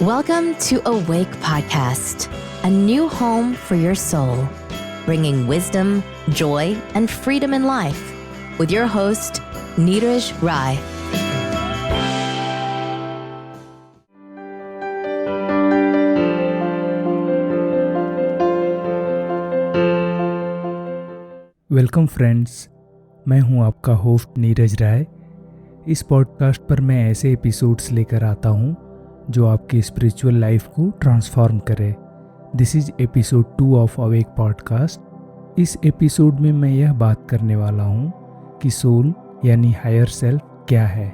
Welcome to Awake Podcast, a new home for your soul, bringing wisdom, joy, and freedom in life with your host, Neeraj Rai. Welcome friends, मैं हूं आपका host Neeraj राय। इस podcast पर मैं ऐसे episodes लेकर आता हूं जो आपकी स्पिरिचुअल लाइफ को ट्रांसफॉर्म करे। This is episode 2 of awake podcast. इस एपिसोड में मैं यह बात करने वाला हूं कि सोल यानी हायर सेल्फ क्या है।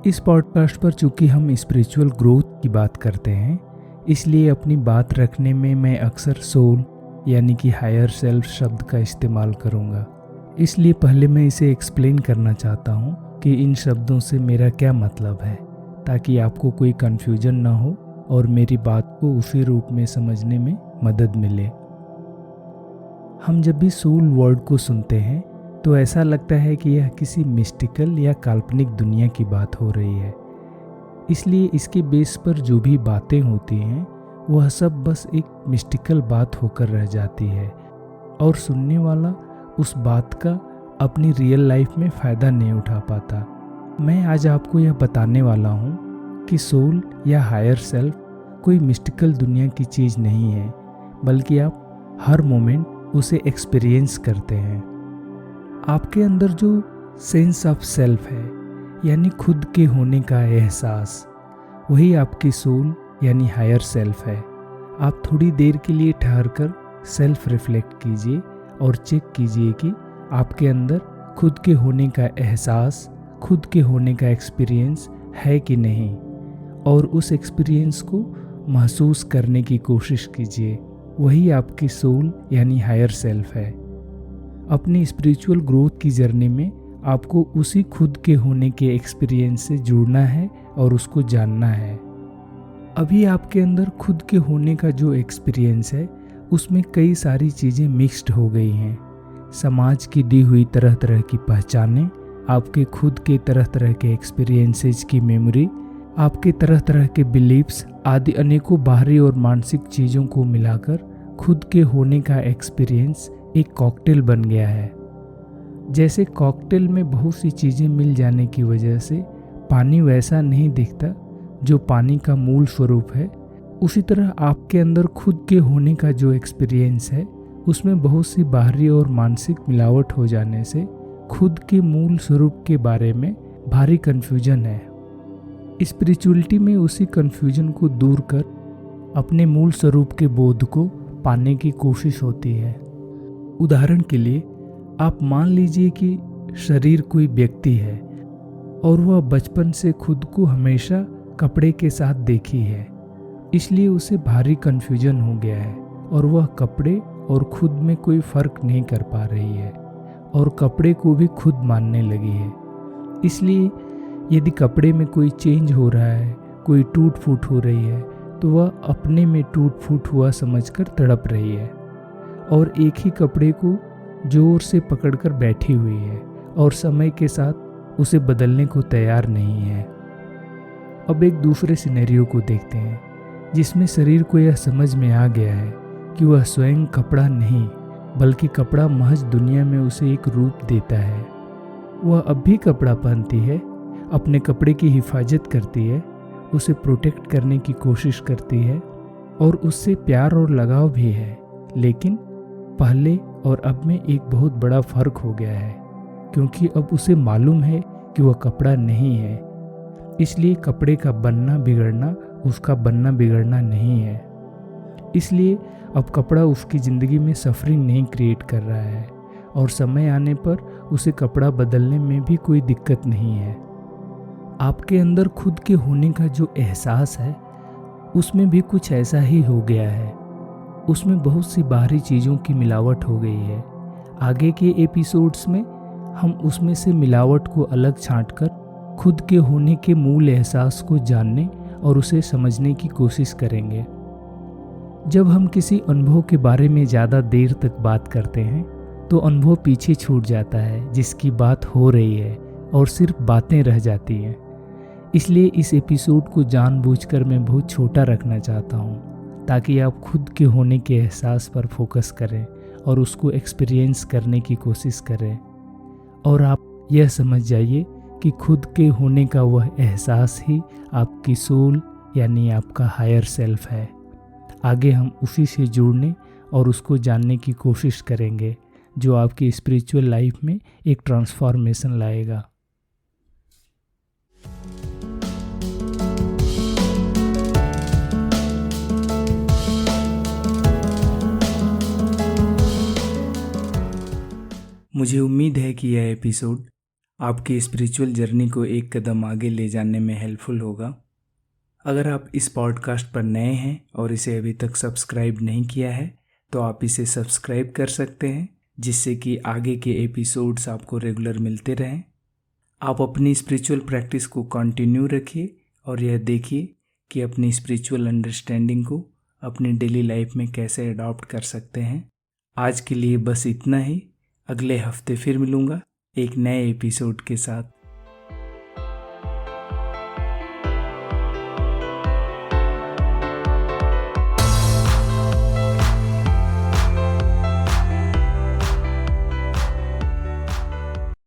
इस पॉडकास्ट पर चूँकि हम स्पिरिचुअल ग्रोथ की बात करते हैं, इसलिए अपनी बात रखने में मैं अक्सर सोल यानी कि हायर सेल्फ शब्द का इस्तेमाल करूँगा। इसलिए पहले मैं इसे एक्सप्लेन करना चाहता हूँ कि इन शब्दों से मेरा क्या मतलब है, ताकि आपको कोई कन्फ्यूजन ना हो और मेरी बात को उसी रूप में समझने में मदद मिले। हम जब भी सोल वर्ड को सुनते हैं तो ऐसा लगता है कि यह किसी मिस्टिकल या काल्पनिक दुनिया की बात हो रही है। इसलिए इसके बेस पर जो भी बातें होती हैं वह सब बस एक मिस्टिकल बात होकर रह जाती है और सुनने वाला उस बात का अपनी रियल लाइफ में फ़ायदा नहीं उठा पाता। मैं आज आपको यह बताने वाला हूँ कि सोल या हायर सेल्फ कोई मिस्टिकल दुनिया की चीज़ नहीं है, बल्कि आप हर मोमेंट उसे एक्सपीरियंस करते हैं। आपके अंदर जो सेंस ऑफ सेल्फ है यानी खुद के होने का एहसास, वही आपकी सोल यानी हायर सेल्फ है। आप थोड़ी देर के लिए ठहरकर सेल्फ रिफ्लेक्ट कीजिए और चेक कीजिए कि आपके अंदर खुद के होने का एहसास, खुद के होने का एक्सपीरियंस है कि नहीं, और उस एक्सपीरियंस को महसूस करने की कोशिश कीजिए। वही आपकी सोल यानी हायर सेल्फ है। अपनी स्पिरिचुअल ग्रोथ की जर्नी में आपको उसी खुद के होने के एक्सपीरियंस से जुड़ना है और उसको जानना है। अभी आपके अंदर खुद के होने का जो एक्सपीरियंस है उसमें कई सारी चीज़ें मिक्स्ड हो गई हैं। समाज की दी हुई तरह तरह की पहचानें, आपके खुद के तरह तरह के एक्सपीरियंसेस की मेमोरी, आपके तरह तरह के बिलीव्स आदि अनेकों बाहरी और मानसिक चीज़ों को मिलाकर खुद के होने का एक्सपीरियंस एक कॉकटेल बन गया है। जैसे कॉकटेल में बहुत सी चीज़ें मिल जाने की वजह से पानी वैसा नहीं दिखता जो पानी का मूल स्वरूप है, उसी तरह आपके अंदर खुद के होने का जो एक्सपीरियंस है उसमें बहुत सी बाहरी और मानसिक मिलावट हो जाने से खुद के मूल स्वरूप के बारे में भारी कन्फ्यूजन है। स्पिरिचुअलिटी में उसी कन्फ्यूजन को दूर कर अपने मूल स्वरूप के बोध को पाने की कोशिश होती है। उदाहरण के लिए आप मान लीजिए कि शरीर कोई व्यक्ति है और वह बचपन से खुद को हमेशा कपड़े के साथ देखी है, इसलिए उसे भारी कन्फ्यूजन हो गया है और वह कपड़े और खुद में कोई फर्क नहीं कर पा रही है और कपड़े को भी खुद मानने लगी है। इसलिए यदि कपड़े में कोई चेंज हो रहा है, कोई टूट फूट हो रही है, तो वह अपने में टूट फूट हुआ समझकर तड़प रही है और एक ही कपड़े को जोर से पकड़कर बैठी हुई है और समय के साथ उसे बदलने को तैयार नहीं है। अब एक दूसरे सिनेरियो को देखते हैं जिसमें शरीर को यह समझ में आ गया है कि वह स्वयं कपड़ा नहीं, बल्कि कपड़ा महज दुनिया में उसे एक रूप देता है। वह अब भी कपड़ा पहनती है, अपने कपड़े की हिफाजत करती है, उसे प्रोटेक्ट करने की कोशिश करती है और उससे प्यार और लगाव भी है। लेकिन पहले और अब में एक बहुत बड़ा फर्क हो गया है, क्योंकि अब उसे मालूम है कि वह कपड़ा नहीं है। इसलिए कपड़े का बनना बिगड़ना उसका बनना बिगड़ना नहीं है। इसलिए अब कपड़ा उसकी ज़िंदगी में सफरिंग नहीं क्रिएट कर रहा है और समय आने पर उसे कपड़ा बदलने में भी कोई दिक्कत नहीं है। आपके अंदर खुद के होने का जो एहसास है उसमें भी कुछ ऐसा ही हो गया है। उसमें बहुत सी बाहरी चीज़ों की मिलावट हो गई है। आगे के एपिसोड्स में हम उसमें से मिलावट को अलग छांटकर खुद के होने के मूल एहसास को जानने और उसे समझने की कोशिश करेंगे। जब हम किसी अनुभव के बारे में ज़्यादा देर तक बात करते हैं तो अनुभव पीछे छूट जाता है जिसकी बात हो रही है और सिर्फ बातें रह जाती हैं। इसलिए इस एपिसोड को जानबूझकर मैं बहुत छोटा रखना चाहता हूँ, ताकि आप खुद के होने के एहसास पर फोकस करें और उसको एक्सपीरियंस करने की कोशिश करें। और आप यह समझ जाइए कि खुद के होने का वह एहसास ही आपकी सोल यानी आपका हायर सेल्फ है। आगे हम उसी से जुड़ने और उसको जानने की कोशिश करेंगे, जो आपकी स्पिरिचुअल लाइफ में एक ट्रांसफॉर्मेशन लाएगा। मुझे उम्मीद है कि यह एपिसोड आपकी स्पिरिचुअल जर्नी को एक कदम आगे ले जाने में हेल्पफुल होगा। अगर आप इस पॉडकास्ट पर नए हैं और इसे अभी तक सब्सक्राइब नहीं किया है तो आप इसे सब्सक्राइब कर सकते हैं, जिससे कि आगे के एपिसोड्स आपको रेगुलर मिलते रहें। आप अपनी स्पिरिचुअल प्रैक्टिस को कंटिन्यू रखिए और यह देखिए कि अपनी स्पिरिचुअल अंडरस्टैंडिंग को अपनी डेली लाइफ में कैसे अडॉप्ट कर सकते हैं। आज के लिए बस इतना ही। अगले हफ्ते फिर मिलूँगा एक नए एपिसोड के साथ।